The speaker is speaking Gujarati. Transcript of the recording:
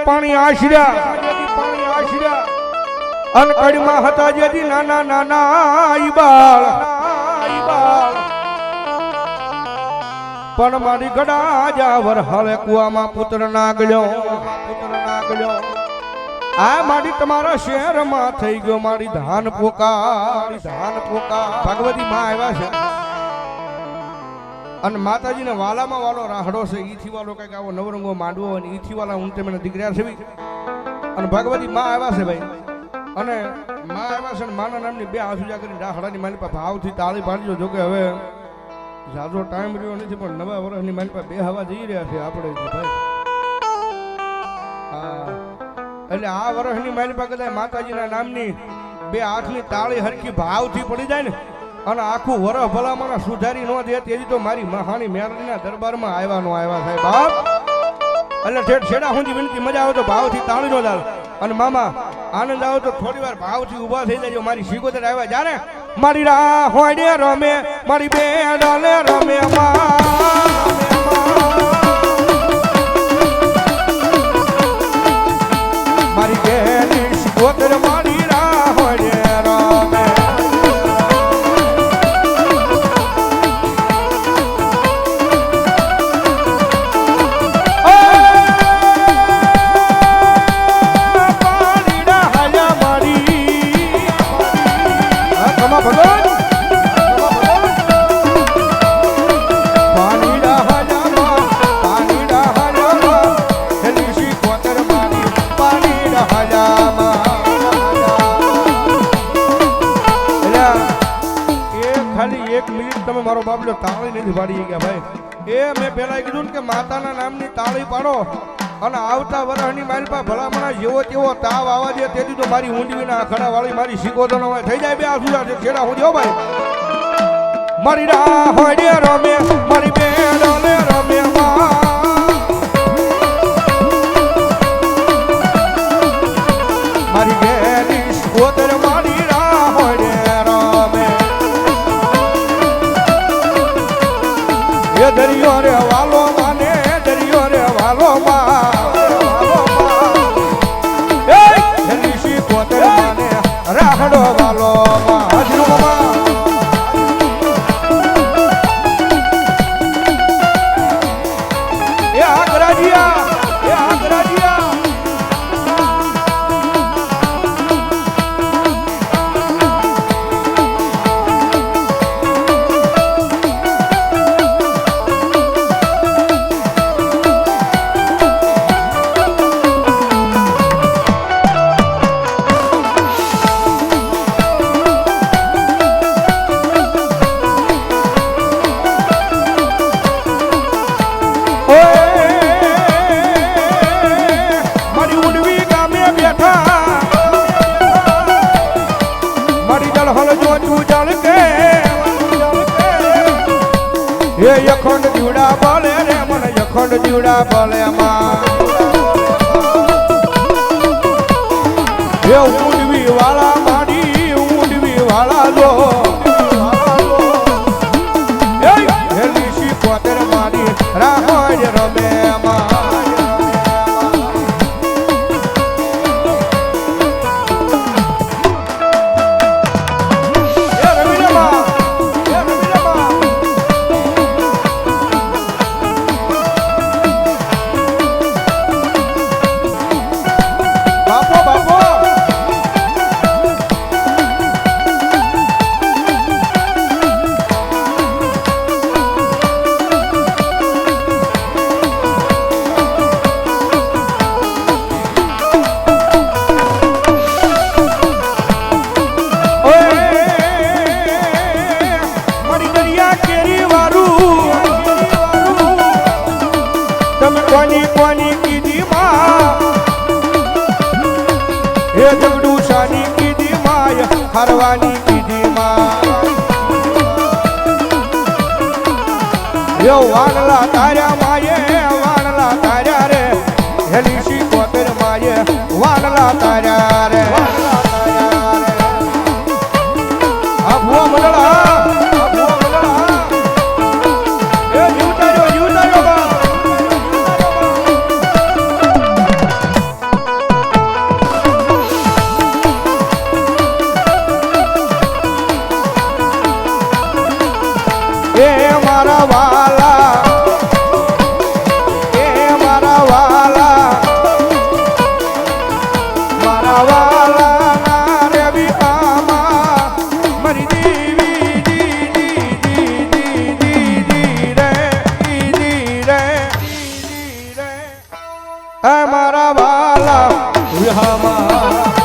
પાણી આશર્યા અનકડીમાં હતા જેથી નાના નાના ઈબાળ પણ મારી ગડા જાવર હવે કુવામાં પુત્ર નાગલ્યો આ મારી તમારા શહેરમાં થઈ ગયો મારી ધાન પોકા ભગવતી માં આવ્યા છે અને માતાજીને વાલામાં વાલો રાહડો છે ઈથી વાલો કઈક આવો નવરંગો માંડવો અને ઈથી વાલા હું તેમને દીકરા છે અને ભગવતી માં આવ્યા છે ભાઈ અને માં આવ્યા છે માના નામની બે આસુજા કરીને રાહડાની મારી પાસે ભાવથી તાળી પાડજો જોકે હવે જાજો ટાઈમ રહ્યો નથી પણ નવા વર્ષની મારી પાસે બે હવા જઈ રહ્યા છે આપણે ભાઈ હા એટલે આ વર્ષની મારી પાસે કદાચ માતાજીના નામની બે હાથની તાળી હરખી ભાવથી પડી જાય ને અને આખું વરસ ભલામણ સુધારી ન દે તેથી તો મારી મહાની મેરડીના દરબારમાં આવ્યા સાહેબ બાપ એટલે ઠેઠ છેડા સુધી વિનંતી મજા આવે તો ભાવથી તાળી નો દાલ અને મામા આનંદ આવે તો થોડી વાર ભાવથી ઊભા થઈ જજો મારી શીખોતર આવ્યા જાને મારી રા હોડે રમે મારી બે ડાલે રમે મારી બેની શીખોતર મારી રા હોડે રમે મારો બાબલો તાળી નથી પાડી ગયા ભાઈ એ મેં પેલા કીધું કે માતાના નામની તાળી પાડો અને આવતા વર્ષની મારી પાસે ભલામણા જેવો તેવો તાવ આવવા દે તેથી તો મારી ઊંડવીના ખડા વાળી મારી શીખોતનો થઈ જાય બે આસુરા છેડા હું જો ભાઈ મારી રા હોડે રમે મારી બે ડોલે રમે મારી બેની શીખોતર મારી રા હોડે રમે દરિયો રે વાલો માને દરિયો રે વાલો માની પોતે માને રાહડો વાલો અખંડ દીવડા બોલે રે મને અખંડ દીવડા બોલે એ ઊંડવી વાળા માડી ઊંડવી વાળા લો હેલી સી પોતર માડી રાહોજ રમે હરવાની કીધી માં વાનલા તાર્યા માયે વાનલા તાર્યા રે હેલી શીખોતર માયે વાનલા તાર્યા રે આ ભૂવા મંડળા મારા વાલા વિહા મારા